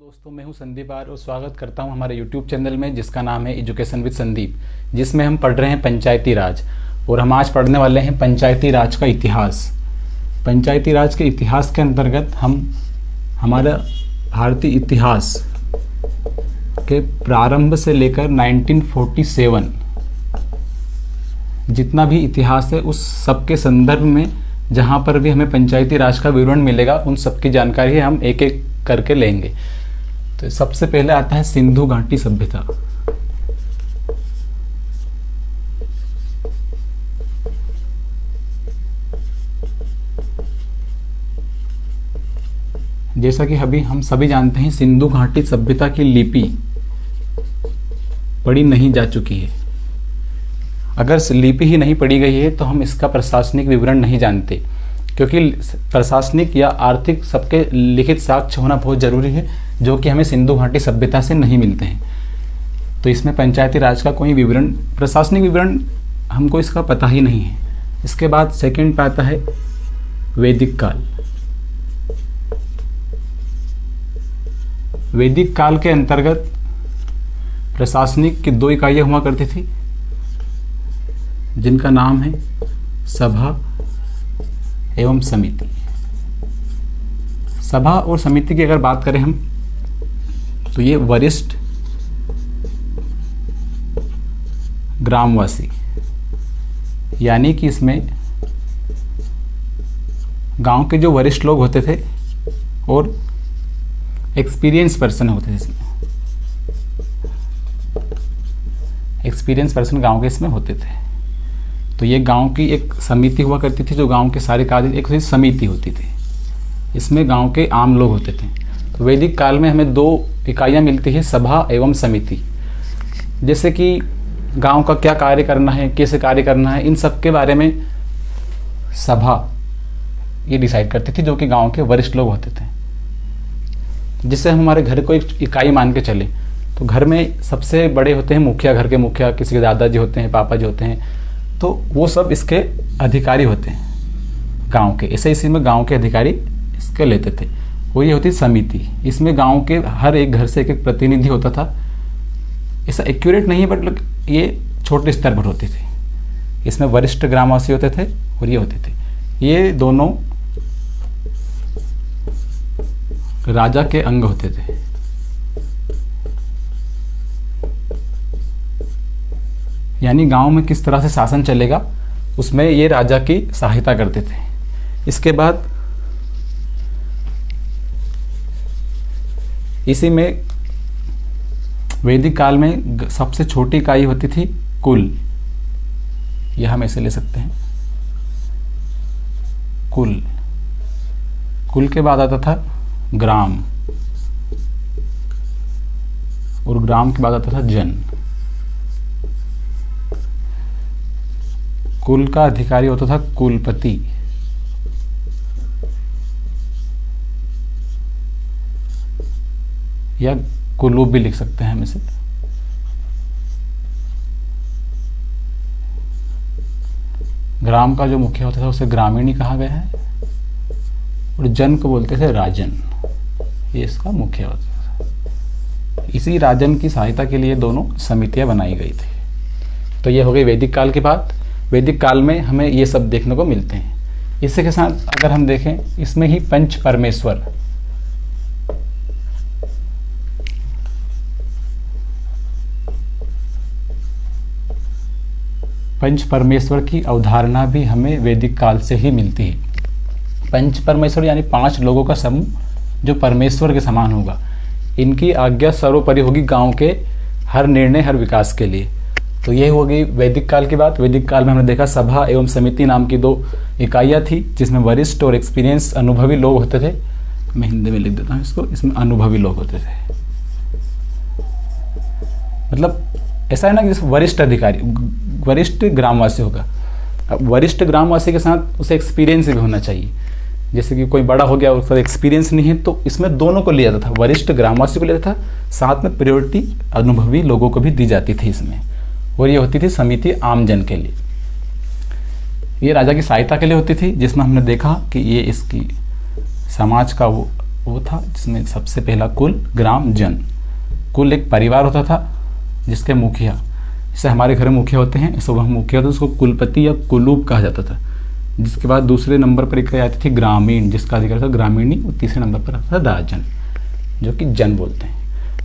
दोस्तों, मैं हूं संदीप आर और स्वागत करता हूं हमारे YouTube चैनल में जिसका नाम है एजुकेशन विद संदीप, जिसमें हम पढ़ रहे हैं पंचायती राज। और हम आज पढ़ने वाले हैं पंचायती राज का इतिहास। पंचायती राज के इतिहास के अंतर्गत हम हमारा भारतीय इतिहास के प्रारंभ से लेकर 1947 जितना भी इतिहास है उस सब के संदर्भ में जहाँ पर भी हमें पंचायती राज का विवरण मिलेगा उन सब की जानकारी हम एक एक करके लेंगे। तो सबसे पहले आता है सिंधु घाटी सभ्यता। जैसा कि अभी हम सभी जानते हैं, सिंधु घाटी सभ्यता की लिपि पढ़ी नहीं जा चुकी है। अगर लिपि ही नहीं पढ़ी गई है तो हम इसका प्रशासनिक विवरण नहीं जानते, क्योंकि प्रशासनिक या आर्थिक सबके लिखित साक्ष्य होना बहुत जरूरी है, जो कि हमें सिंधु घाटी सभ्यता से नहीं मिलते हैं। तो इसमें पंचायती राज का कोई विवरण, प्रशासनिक विवरण हमको इसका पता ही नहीं है। इसके बाद सेकंड पे आता है वैदिक काल। वैदिक काल के अंतर्गत प्रशासनिक की 2 इकाइयां हुआ करती थी, जिनका नाम है सभा एवं समिति। सभा और समिति की अगर बात करें हम, तो ये वरिष्ठ ग्रामवासी, यानी कि इसमें गांव के जो वरिष्ठ लोग होते थे और एक्सपीरियंस पर्सन होते थे। इसमें एक्सपीरियंस पर्सन गांव के इसमें होते थे। तो ये गांव की एक समिति हुआ करती थी, जो गांव के सारे कार्य एक समिति होती थी। इसमें गांव के आम लोग होते थे। तो वैदिक काल में हमें 2 इकाइयां मिलती है, सभा एवं समिति। जैसे कि गांव का क्या कार्य करना है, कैसे कार्य करना है, इन सब के बारे में सभा ये डिसाइड करती थी, जो कि गांव के वरिष्ठ लोग होते थे। जिससे हम हमारे घर को एक इकाई मान के चले, तो घर में सबसे बड़े होते हैं मुखिया, घर के मुखिया, किसी के दादाजी होते हैं, पापा जी होते हैं, तो वो सब इसके अधिकारी होते हैं गांव के। ऐसे इसी में गांव के अधिकारी इसके लेते थे। वो ये होती समिति। इसमें गांव के हर एक घर से एक प्रतिनिधि होता था। ऐसा एक्यूरेट नहीं है, बट ये छोटे स्तर पर होते थे। इसमें वरिष्ठ ग्रामवासी होते थे और ये होते थे। ये दोनों राजा के अंग होते थे। यानी गांव में किस तरह से शासन चलेगा उसमें ये राजा की सहायता करते थे। इसके बाद इसी में वैदिक काल में सबसे छोटी इकाई होती थी कुल। यह हम ऐसे ले सकते हैं, कुल। कुल के बाद आता था ग्राम, और ग्राम के बाद आता था जन। कुल का अधिकारी होता था कुलपति, या कुलूप भी लिख सकते हैं हम इसे। ग्राम का जो मुखिया होता था उसे ग्रामीणी कहा गया है, और जन को बोलते थे राजन। ये इसका मुखिया होता था। इसी राजन की सहायता के लिए दोनों समितियां बनाई गई थी। तो ये हो गई वैदिक काल की बात। वैदिक काल में हमें ये सब देखने को मिलते हैं। इसी के साथ अगर हम देखें, इसमें ही पंच परमेश्वर, पंच परमेश्वर की अवधारणा भी हमें वैदिक काल से ही मिलती है। पंच परमेश्वर यानी 5 लोगों का समूह जो परमेश्वर के समान होगा। इनकी आज्ञा सर्वोपरि होगी गांव के हर निर्णय, हर विकास के लिए। तो ये हो गई वैदिक काल की बात। वैदिक काल में हमने देखा सभा एवं समिति नाम की 2 इकाइयाँ थी, जिसमें वरिष्ठ और एक्सपीरियंस अनुभवी लोग होते थे। मैं हिंदी में लिख देता हूँ इसको। इसमें अनुभवी लोग होते थे। मतलब ऐसा है ना कि वरिष्ठ अधिकारी, वरिष्ठ ग्रामवासी होगा। अब वरिष्ठ ग्रामवासी के साथ उसे एक्सपीरियंस भी होना चाहिए। जैसे कि कोई बड़ा हो गया और उसका एक्सपीरियंस नहीं है, तो इसमें दोनों को लिया जाता था, वरिष्ठ ग्रामवासी को लिया जाता था, साथ में प्रायोरिटी अनुभवी लोगों को भी दी जाती थी इसमें। और ये होती थी समिति आम जन के लिए। ये राजा की सहायता के लिए होती थी, जिसमें हमने देखा कि ये इसकी समाज का वो वो था जिसमें सबसे पहला कुल, ग्राम, जन। कुल एक परिवार होता था जिसके मुखिया, जैसे हमारे घर में मुखिया होते हैं, ऐसे वह मुखिया होता था, उसको कुलपति या कुलूप कहा जाता था। जिसके बाद दूसरे नंबर पर इकाई आती थी ग्रामीण, जिसका अधिकार था ग्रामीणी। और तीसरे नंबर पर आता था राजन, जो कि जन बोलते हैं।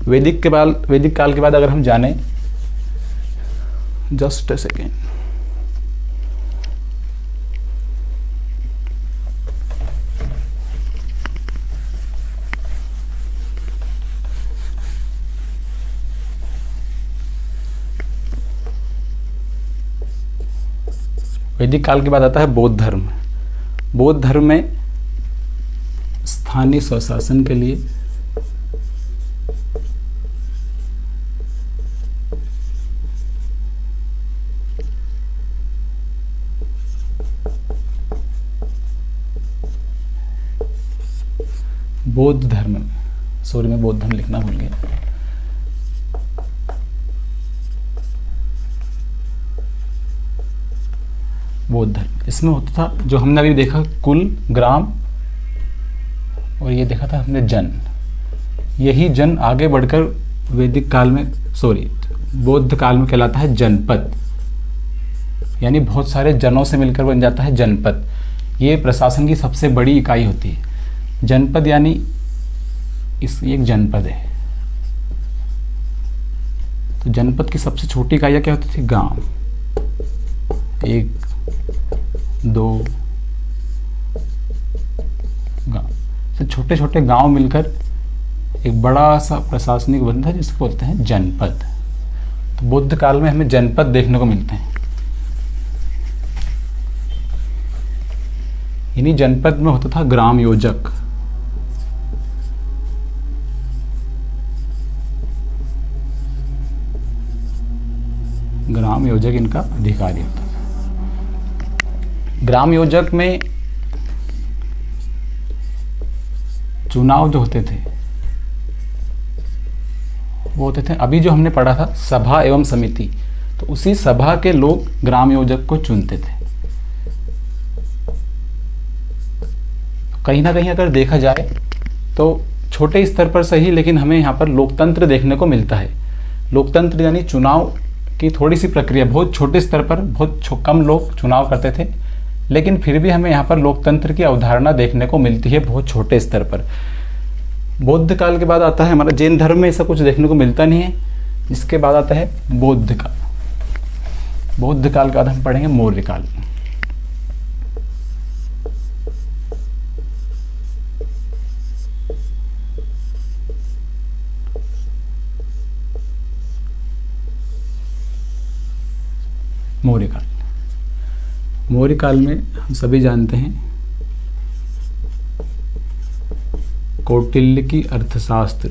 वैदिक काल के बाद अगर हम जाने, जस्ट अ सेकेंड, वैदिक काल के बाद आता है बौद्ध धर्म। बौद्ध धर्म में स्थानीय स्वशासन के लिए बौद्ध धर्म में, सॉरी मैं बौद्ध धर्म लिखना भूल गया। बौद्ध धर्म, इसमें होता था जो हमने अभी देखा कुल, ग्राम, और ये देखा था हमने जन। यही जन आगे बढ़कर वैदिक काल में, सॉरी बौद्ध काल में कहलाता है जनपद, यानी बहुत सारे जनों से मिलकर बन जाता है जनपद। ये प्रशासन की सबसे बड़ी इकाई होती है जनपद, यानी एक जनपद है। तो जनपद की सबसे छोटी इकाइयाँ क्या होती थी? गांव, 1, 2 गांव से छोटे छोटे गांव मिलकर एक बड़ा सा प्रशासनिक बनता है जिसको बोलते हैं जनपद। तो बुद्ध काल में हमें जनपद देखने को मिलते हैं। इन्हीं जनपद में होता था ग्राम योजक। ग्राम योजक इनका अधिकारी होता था। ग्राम योजक में चुनाव जो होते थे वो होते थे, अभी जो हमने पढ़ा था सभा एवं समिति, तो उसी सभा के लोग ग्राम योजक को चुनते थे। कहीं ना कहीं अगर देखा जाए तो छोटे स्तर पर सही, लेकिन हमें यहाँ पर लोकतंत्र देखने को मिलता है। लोकतंत्र यानी चुनाव की थोड़ी सी प्रक्रिया, बहुत छोटे स्तर पर बहुत कम लोग चुनाव करते थे, लेकिन फिर भी हमें यहाँ पर लोकतंत्र की अवधारणा देखने को मिलती है बहुत छोटे स्तर पर। बौद्ध काल के बाद आता है हमारा जैन धर्म में ऐसा कुछ देखने को मिलता नहीं है। इसके बाद आता है बौद्ध काल। बौद्ध काल के बाद हम पढ़ेंगे मौर्य काल। मौर्य काल, मौर्य काल में हम सभी जानते हैं कौटिल्य की अर्थशास्त्र,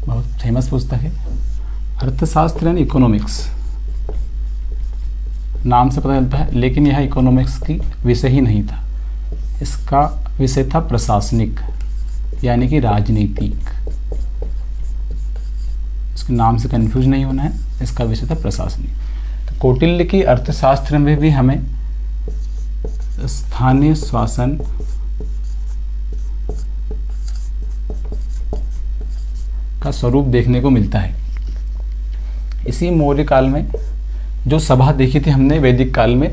बहुत फेमस पुस्तक है। अर्थशास्त्र यानी इकोनॉमिक्स, नाम से पता चलता है, लेकिन यह इकोनॉमिक्स की विषय ही नहीं था। इसका विषय था प्रशासनिक, यानी कि राजनीतिक। इसके नाम से कंफ्यूज नहीं होना है, इसका विषय था प्रशासनिक। तो कौटिल्य की अर्थशास्त्र में भी हमें स्थानीय शासन का स्वरूप देखने को मिलता है। इसी मौर्य काल में जो सभा देखी थी हमने वैदिक काल में,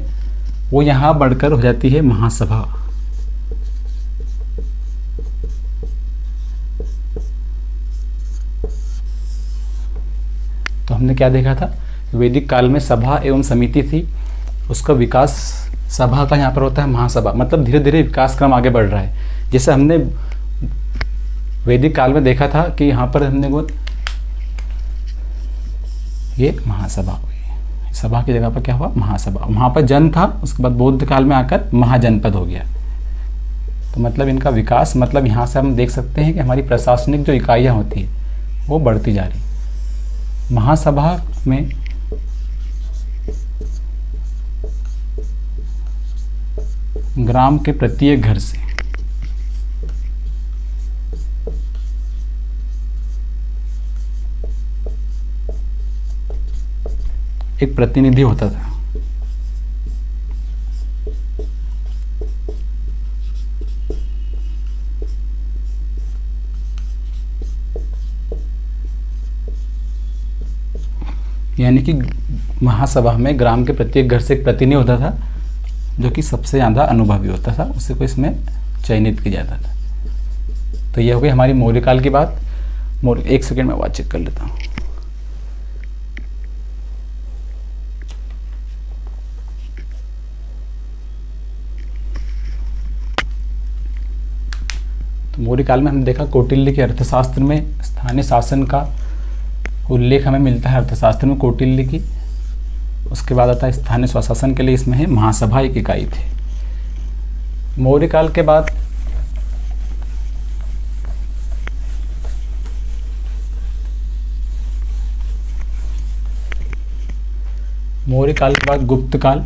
वो यहाँ बढ़कर हो जाती है महासभा। तो हमने क्या देखा था, वैदिक काल में सभा एवं समिति थी, उसका विकास सभा का यहाँ पर होता है महासभा, मतलब धीरे धीरे विकास क्रम आगे बढ़ रहा है। जैसे हमने वैदिक काल में देखा था कि यहाँ पर हमने वो ये महासभा हुई, सभा की जगह पर क्या हुआ, महासभा। वहाँ पर जन था, उसके बाद बौद्ध काल में आकर महाजनपद हो गया। तो मतलब इनका विकास, मतलब यहाँ से हम देख सकते हैं कि हमारी प्रशासनिक जो इकाइयाँ होती है वो बढ़ती जा रही। महासभा में ग्राम के प्रत्येक घर से एक प्रतिनिधि होता था। यानी कि महासभा में ग्राम के प्रत्येक घर से एक प्रतिनिधि होता था जो कि सबसे ज़्यादा अनुभवी होता था, उसी को इसमें चयनित किया जाता था। तो यह हो गई हमारी मौर्यकाल की बात। एक सेकेंड में आवाज चेक कर लेता हूँ। तो मौर्यकाल में हमने देखा कौटिल्य के अर्थशास्त्र में स्थानीय शासन का उल्लेख हमें मिलता है, अर्थशास्त्र में कौटिल्य की। उसके बाद आता है स्थानीय स्वशासन के लिए इसमें है महासभा एक इकाई थी। मौर्यकाल के बाद गुप्त काल।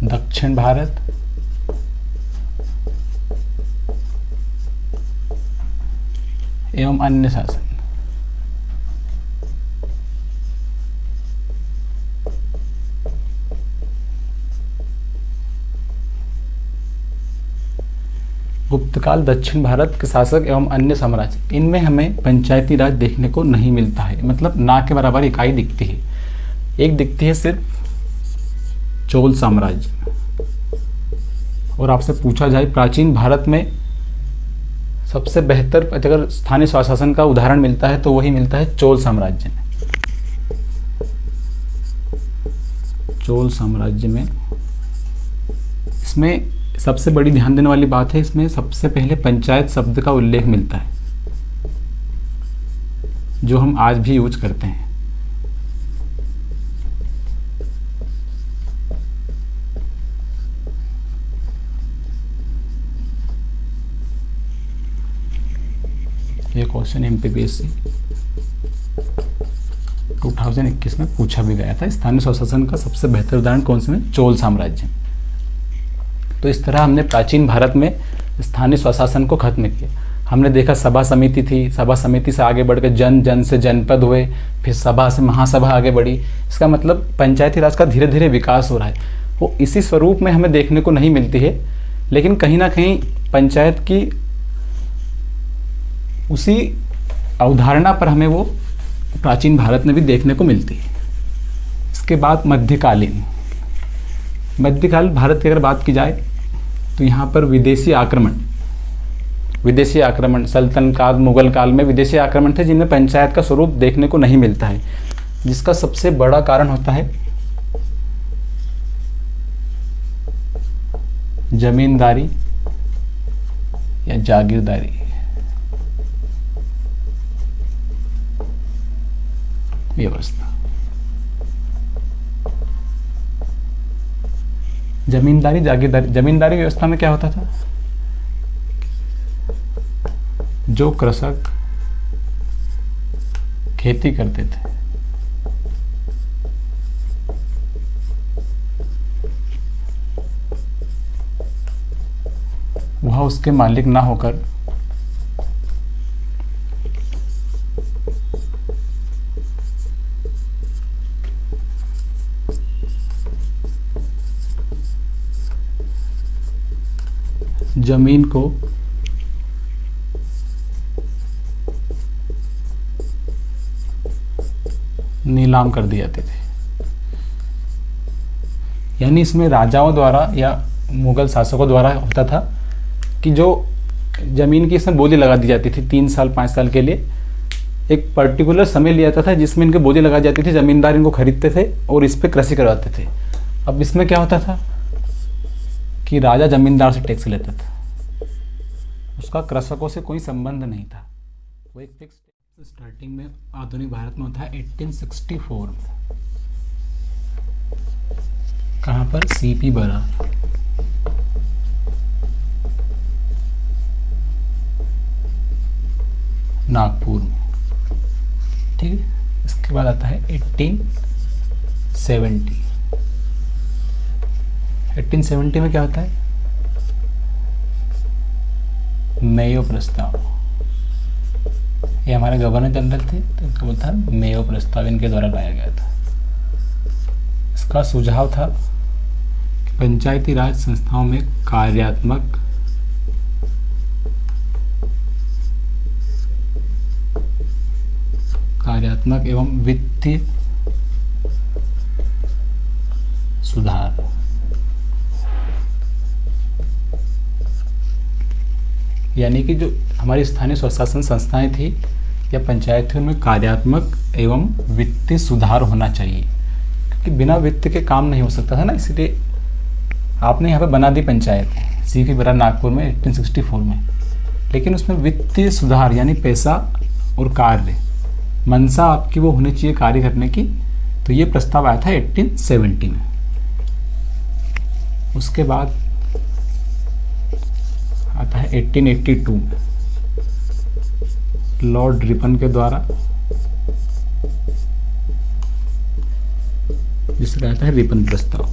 दक्षिण भारत, एवं अन्य शासन। गुप्तकाल, दक्षिण भारत के शासक एवं अन्य साम्राज्य, इनमें हमें पंचायती राज देखने को नहीं मिलता है, मतलब ना के बराबर इकाई दिखती है। एक दिखती है सिर्फ चोल साम्राज्य। और आपसे पूछा जाए प्राचीन भारत में सबसे बेहतर अगर स्थानीय स्वशासन का उदाहरण मिलता है तो वही मिलता है चोल साम्राज्य में। चोल साम्राज्य में इसमें सबसे बड़ी ध्यान देने वाली बात है, इसमें सबसे पहले पंचायत शब्द का उल्लेख मिलता है जो हम आज भी यूज करते हैं। ये क्वेश्चन एमपीपीएससी 2021 में पूछा भी गया था। स्थानीय स्वशासन का सबसे बेहतर उदाहरण कौन से में? चोल साम्राज्य। तो इस तरह हमने प्राचीन भारत में स्थानीय स्वशासन को खत्म किया। हमने देखा सभा समिति थी, सभा समिति से आगे बढ़कर जन से जनपद हुए, फिर सभा से महासभा आगे बढ़ी। इसका मतलब पंचायती राज का धीरे धीरे विकास हो रहा है। वो इसी स्वरूप में हमें देखने को नहीं मिलती है, लेकिन कहीं ना कहीं पंचायत की उसी अवधारणा पर हमें वो प्राचीन भारत में भी देखने को मिलती है। इसके बाद मध्यकालीन भारत की अगर बात की जाए तो यहाँ पर विदेशी आक्रमण सल्तनत काल, मुगल काल में विदेशी आक्रमण थे जिनमें पंचायत का स्वरूप देखने को नहीं मिलता है, जिसका सबसे बड़ा कारण होता है जमींदारी या जागीरदारी। व्यवस्था जमींदारी जागीरदारी। जमींदारी व्यवस्था में क्या होता था? जो कृषक खेती करते थे वह उसके मालिक ना होकर जमीन को नीलाम कर दिए जाते थे। यानी इसमें राजाओं द्वारा या मुगल शासकों द्वारा होता था कि जो जमीन की इसमें बोली लगा दी जाती थी 3 साल 5 साल के लिए। एक पर्टिकुलर समय लिया जाता था जिसमें इनके बोली लगा जाती थी, जमींदार इनको खरीदते थे और इस पे कृषि करवाते थे। अब इसमें क्या होता था कि राजा जमींदार से टैक्स लेता था, उसका कृषकों से कोई संबंध नहीं था। वो एक फिक्स स्टार्टिंग में आधुनिक भारत में होता है 1864 में। कहाँ पर? सीपी बरार। नागपुर में। ठीक है। इसके बाद आता है 1870। 1870 में क्या होता है? मेयो प्रस्ताव। ये हमारे गवर्नर जनरल थे, तो इनका बोलता है मेयो प्रस्ताव इनके द्वारा लाया गया था। इसका सुझाव था कि पंचायती राज संस्थाओं में कार्यात्मक एवं वित्तीय सुधार यानी कि जो हमारी स्थानीय स्वशासन संस्थाएं थी या पंचायत थी, उनमें कार्यात्मक एवं वित्तीय सुधार होना चाहिए, क्योंकि बिना वित्त के काम नहीं हो सकता था ना। इसलिए आपने यहाँ पे बना दी पंचायत सीपी बरार नागपुर में 1864 में, लेकिन उसमें वित्तीय सुधार यानी पैसा और कार्य मंशा आपकी वो होनी चाहिए कार्य करने की। तो ये प्रस्ताव आया था 1870 में। उसके बाद आता है 1882 में लॉर्ड रिपन के द्वारा, जिसे कहता है रिपन प्रस्ताव।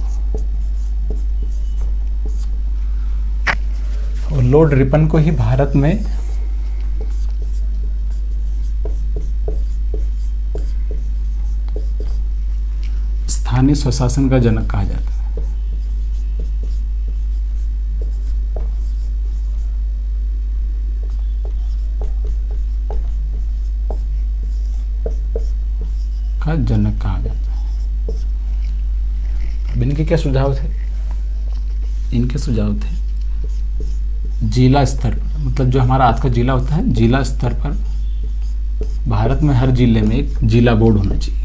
और लॉर्ड रिपन को ही भारत में स्थानीय स्वशासन का जनक कहा जाता है। का जनक कहा जाता है। अब इनके क्या सुझाव थे? इनके सुझाव थे जिला स्तर पर, मतलब जो हमारा आज का जिला होता है, जिला स्तर पर भारत में हर जिले में एक जिला बोर्ड होना चाहिए।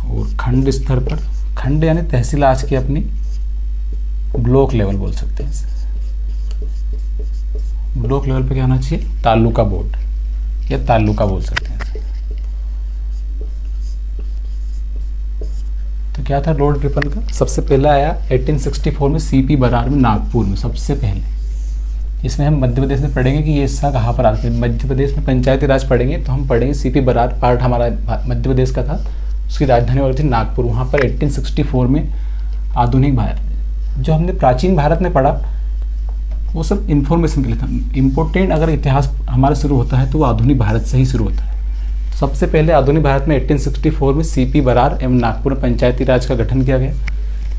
और खंड स्तर पर, खंड यानी तहसील आज की अपनी ब्लॉक लेवल बोल सकते हैं इसे। ब्लॉक लेवल पे क्या होना चाहिए? तालुका बोर्ड या तालुका बोल सकते हैं। तो क्या था लॉर्ड रिपन का? सबसे पहला आया 1864 में सीपी बरार में नागपुर में, सबसे पहले। इसमें हम मध्य प्रदेश में पढ़ेंगे कि ये हिस्सा कहाँ पर आता है। मध्य प्रदेश में पंचायती राज पढ़ेंगे तो हम पढ़ेंगे सीपी बरार पार्ट हमारा मध्य प्रदेश का था, उसकी राजधानी और थी नागपुर। वहाँ पर 1864 में आधुनिक भारत, जो हमने प्राचीन भारत में पढ़ा वो सब इंफॉर्मेशन के लिए था। इम्पोर्टेंट अगर इतिहास हमारा शुरू होता है तो वो आधुनिक भारत से ही शुरू होता है। तो सबसे पहले आधुनिक भारत में 1864 में सीपी बरार एवं नागपुर में पंचायती राज का गठन किया गया,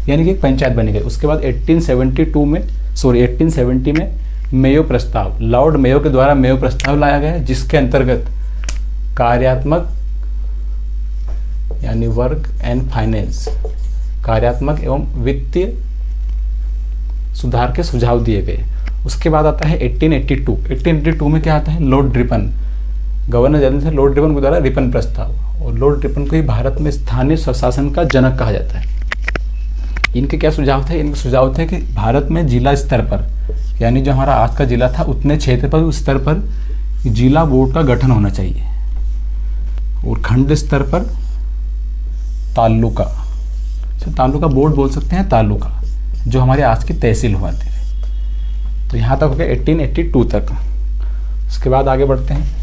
यानी कि एक पंचायत बनी गई। उसके बाद 1870 में मेयो प्रस्ताव, लॉर्ड मेयो के द्वारा मेयो प्रस्ताव लाया गया, जिसके अंतर्गत कार्यात्मक यानी वर्क एंड फाइनेंस, कार्यात्मक एवं वित्तीय सुधार के सुझाव दिए गए। उसके बाद आता है 1882 में क्या आता है? लॉर्ड रिपन, गवर्नर जनरल से लॉर्ड रिपन के द्वारा रिपन प्रस्ताव। और लॉर्ड रिपन को ही भारत में स्थानीय स्वशासन का जनक कहा जाता है। इनके क्या सुझाव थे? इनके सुझाव थे कि भारत में जिला स्तर पर, यानी जो हमारा आज का जिला था उतने क्षेत्र पर, उस स्तर पर जिला बोर्ड का गठन होना चाहिए। और खंड स्तर पर तालुका, तालुका बोर्ड बोल सकते हैं, तालुका जो हमारे आज की तहसील हुआ थे। तो यहाँ तक हो गया 1882 तक। उसके बाद आगे बढ़ते हैं।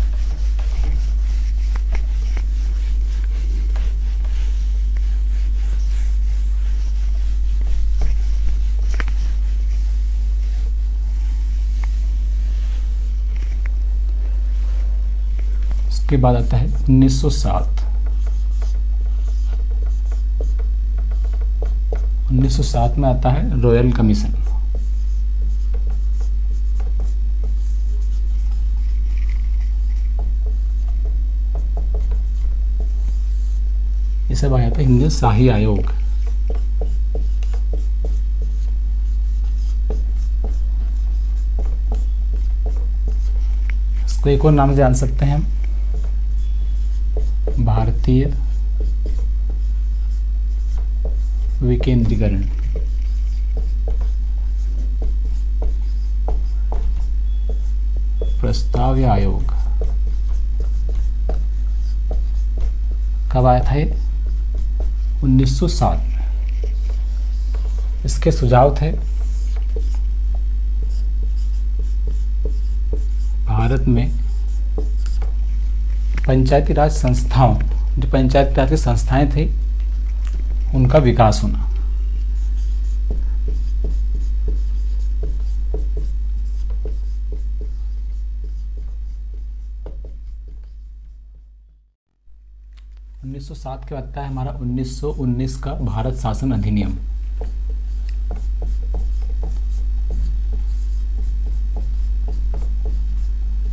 उसके बाद आता है 1907। 1907 में आता है रॉयल कमीशन। इसे कहा जाता है हिंदी शाही आयोग। इसको एक और नाम जान सकते हैं हम, भारतीय विकेंद्रीकरण। प्रस्ताव या आयोग कब आया था? ये 1907 में। इसके सुझाव थे भारत में पंचायती राज संस्थाओं, जो पंचायती राज की संस्थाएं थी, उनका विकास होना। 1907 के आता है हमारा 1919 का भारत शासन अधिनियम।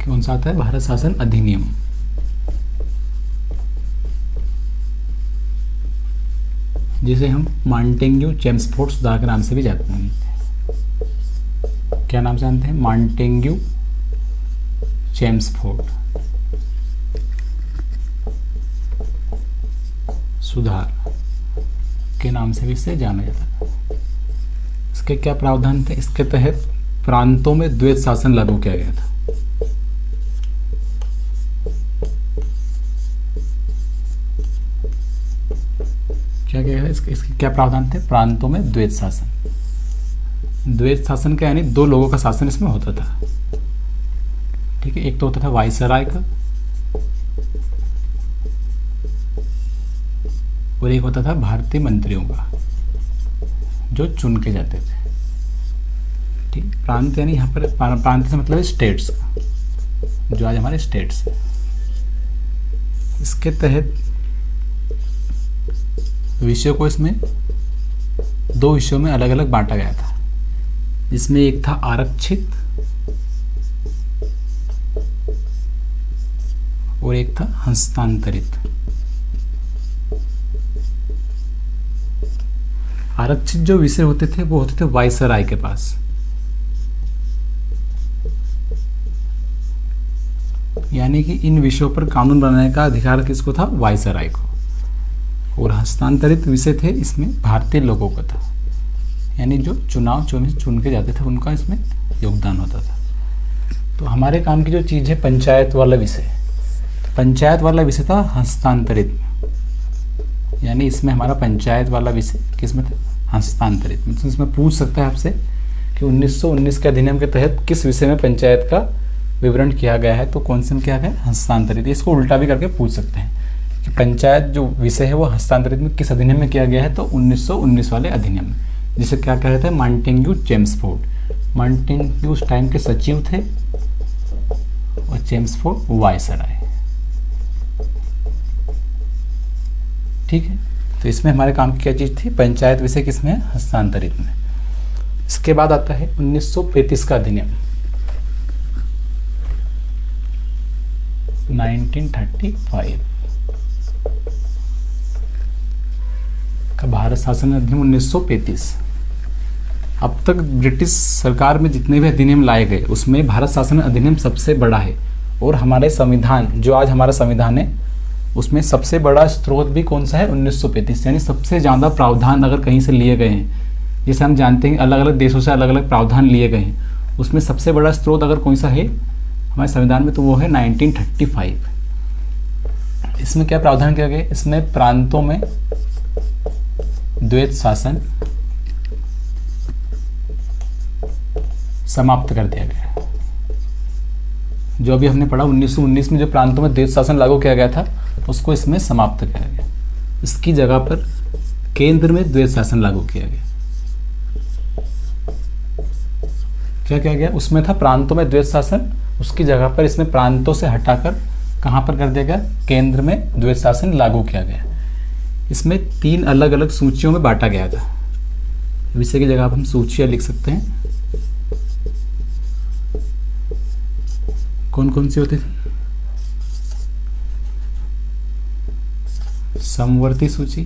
कौन सा आता है? भारत शासन अधिनियम। जिसे हम मॉन्टेग्यू चेम्सफोर्ड सुधार के नाम से भी जानते हैं। क्या नाम से जानते हैं? मॉन्टेग्यू चेम्सफोर्ड सुधार के नाम से भी इसे जाना जाता है। इसके क्या प्रावधान थे? इसके तहत प्रांतों में द्वैत शासन लागू किया गया था। क्या क्या है? इसके क्या प्रावधान थे? प्रांतों में द्वैत शासन। द्वैत शासन क्या, यानी दो लोगों का शासन इसमें होता था। ठीक है, एक तो होता था वायसराय का और एक होता था भारतीय मंत्रियों का, जो चुन के जाते थे। ठीक, प्रांत यानी यहाँ पर प्रांत से मतलब है स्टेट्स का, जो आज हमारे स्टेट्स है। इसके तहत विषयों को इसमें दो विषयों में अलग अलग बांटा गया था, जिसमें एक था आरक्षित और एक था हस्तांतरित। आरक्षित जो विषय होते थे वो होते थे वायसराय के पास, यानी कि इन विषयों पर कानून बनाने का अधिकार किसको था? वायसराय को। और हस्तांतरित विषय थे इसमें भारतीय लोगों का था, यानी जो चुनाव चुन के जाते थे उनका इसमें योगदान होता था। तो हमारे काम की जो चीज़ है पंचायत वाला विषय, तो पंचायत वाला विषय था हस्तांतरित, यानी इसमें हमारा पंचायत वाला विषय किसमें था? हस्तांतरित। मतलब इसमें पूछ सकता है आपसे कि 1919 के अधिनियम के तहत किस विषय में पंचायत का विवरण किया गया है, तो कौन से में किया गया? हस्तांतरित। इसको उल्टा भी करके पूछ सकते हैं कि पंचायत जो विषय है वो हस्तांतरित में किस अधिनियम में किया गया है, तो 1919 वाले अधिनियम में, जिसे क्या कहा जाता है? Montagu Chelmsford. मॉन्टेग्यू उस टाइम के सचिव थे और चेम्सफोर्ड वायसराय। ठीक है, तो इसमें हमारे काम की क्या चीज़ थी? पंचायत विषय किसमें? हस्तांतरित में। इसके बाद आता है 1935 का अधिनियम, 1935 का भारत शासन अधिनियम 1935। अब तक ब्रिटिश सरकार में जितने भी अधिनियम लाए गए उसमें भारत शासन अधिनियम सबसे बड़ा है। और हमारे संविधान, जो आज हमारा संविधान है, उसमें सबसे बड़ा स्रोत भी कौन सा है? 1935। यानी सबसे ज़्यादा प्रावधान अगर कहीं से लिए गए हैं, जैसे हम जानते हैं अलग अलग देशों से अलग अलग प्रावधान लिए गए हैं, उसमें सबसे बड़ा स्रोत अगर कौन सा है हमारे संविधान में, तो वो है 1935। इसमें क्या प्रावधान किया गया? इसमें प्रांतों में द्वैत शासन समाप्त कर दिया गया। जो अभी हमने पढ़ा 1919 में जो प्रांतों में द्वैत शासन लागू किया गया था, उसको इसमें समाप्त किया गया। इसकी जगह पर केंद्र में द्वैत शासन लागू किया गया। क्या किया गया? उसमें था प्रांतों में द्वैत शासन, उसकी जगह पर इसमें प्रांतों से हटाकर कहां पर कर दिया गया? केंद्र में द्वैत शासन लागू किया गया। इसमें 3 अलग अलग सूचियों में बांटा गया था। विषय की जगह हम सूचियां लिख सकते हैं। कौन कौन सी होती थी? समवर्ती सूची,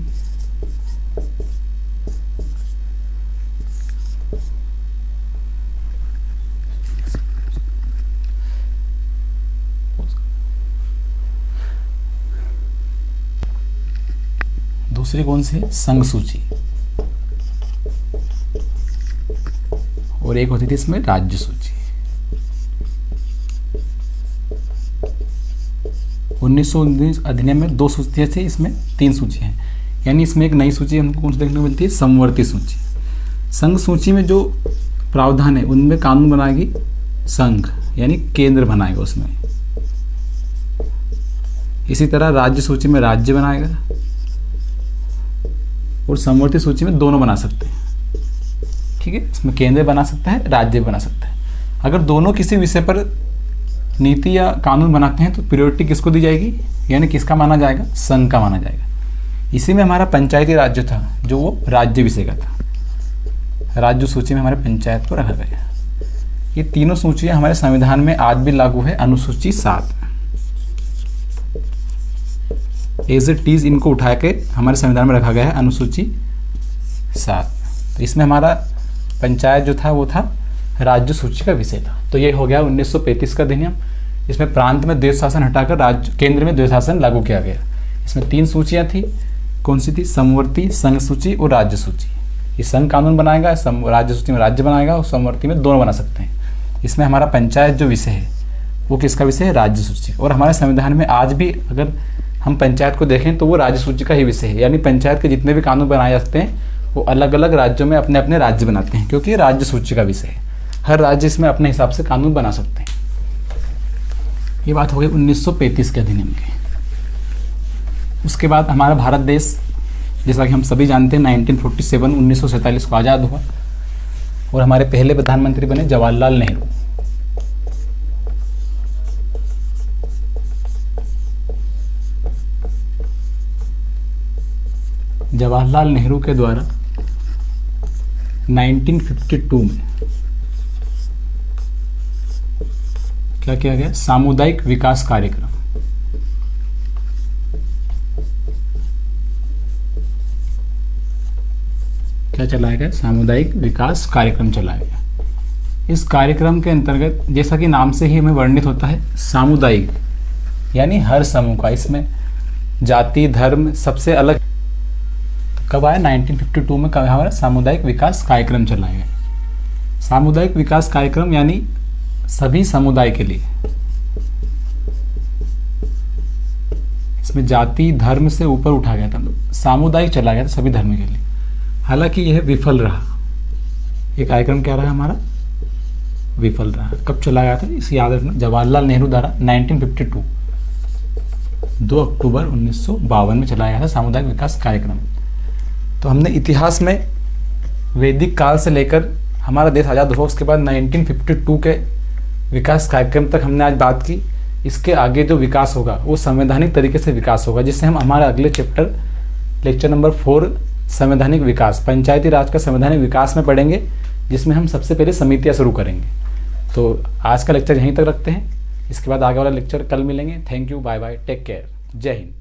दूसरी कौन सी है? संघ सूची, और एक होती थी इसमें राज्य सूची। 1919 अधिनियम में 2 सूचियां थी, इसमें 3 सूचियां हैं। यानी इसमें एक नई सूची हमको कौन सी देखने को मिलती है? समवर्ती सूची। संघ सूची में जो प्रावधान है उनमें कानून बनाएगी संघ, यानी केंद्र बनाएगा उसमें। इसी तरह राज्य सूची में राज्य बनाएगा, और समवर्ती सूची में दोनों बना सकते हैं। ठीक है, इसमें केंद्र बना सकता है, राज्य बना सकता है। अगर दोनों किसी विषय पर नीति या कानून बनाते हैं तो प्रायोरिटी किसको दी जाएगी? यानी किसका माना जाएगा? संघ का माना जाएगा। इसी में हमारा पंचायती राज जो था, जो वो राज्य विषय का था, राज्य सूची में हमारे पंचायत को रखा गया। ये तीनों सूचियां हमारे संविधान में आज भी लागू है। अनुसूची 7 एज इट इज इनको उठा के हमारे संविधान में रखा गया है, अनुसूची 7। तो इसमें हमारा पंचायत जो था वो था राज्य सूची का विषय था। तो ये हो गया 1935 का अधिनियम। इसमें प्रांत में द्वैध शासन हटाकर राज्य केंद्र में द्वैध शासन लागू किया गया। इसमें 3 सूचियां थी। कौन सी थी? समवर्ती, संघ सूची और राज्य सूची। ये संघ कानून बनाएगा, राज्य सूची में राज्य बनाएगा और समवर्ती में दोनों बना सकते हैं। इसमें हमारा पंचायत जो विषय है वो किसका विषय है? राज्य सूची। और हमारे संविधान में आज भी अगर हम पंचायत को देखें तो वो राज्य सूची का ही विषय है। यानी पंचायत के जितने भी कानून बनाए जाते हैं वो अलग अलग राज्यों में अपने अपने राज्य बनाते हैं, क्योंकि ये राज्य सूची का विषय है। हर राज्य इसमें अपने हिसाब से कानून बना सकते हैं। ये बात हो गई 1935 के अधिनियम की। उसके बाद हमारा भारत देश, जैसा कि हम सभी जानते हैं, 1947 को आज़ाद हुआ और हमारे पहले प्रधानमंत्री बने जवाहरलाल नेहरू। जवाहरलाल नेहरू के द्वारा 1952 में क्या किया गया? सामुदायिक विकास कार्यक्रम। क्या चलाया गया? सामुदायिक विकास कार्यक्रम चलाया गया। इस कार्यक्रम के अंतर्गत, जैसा कि नाम से ही हमें वर्णित होता है, सामुदायिक यानी हर समूह का, इसमें जाति धर्म सबसे अलग। कब आया? 1952 में कब हमारा सामुदायिक विकास कार्यक्रम चलाया गया। सामुदायिक विकास कार्यक्रम यानी सभी समुदाय के लिए। इसमें जाति धर्म से ऊपर उठा गया था, सामुदायिक चला गया था सभी धर्म के लिए। हालांकि यह विफल रहा। ये कार्यक्रम क्या रहा? हमारा विफल रहा। कब चला गया था? इसे याद रखना, जवाहरलाल नेहरू द्वारा 1952 2 अक्टूबर 1952 में चलाया गया था सामुदायिक विकास कार्यक्रम। तो हमने इतिहास में वैदिक काल से लेकर हमारा देश आज़ाद हुआ उसके बाद 1952 के विकास कार्यक्रम तक हमने आज बात की। इसके आगे जो विकास होगा वो संवैधानिक तरीके से विकास होगा, जिससे हम हमारा अगले चैप्टर लेक्चर नंबर 4 संवैधानिक विकास, पंचायती राज का संवैधानिक विकास में पढ़ेंगे, जिसमें हम सबसे पहले समितियां शुरू करेंगे। तो आज का लेक्चर यहीं तक रखते हैं। इसके बाद आगे वाला लेक्चर कल मिलेंगे। Thank you, bye bye, take care, Jai Hind.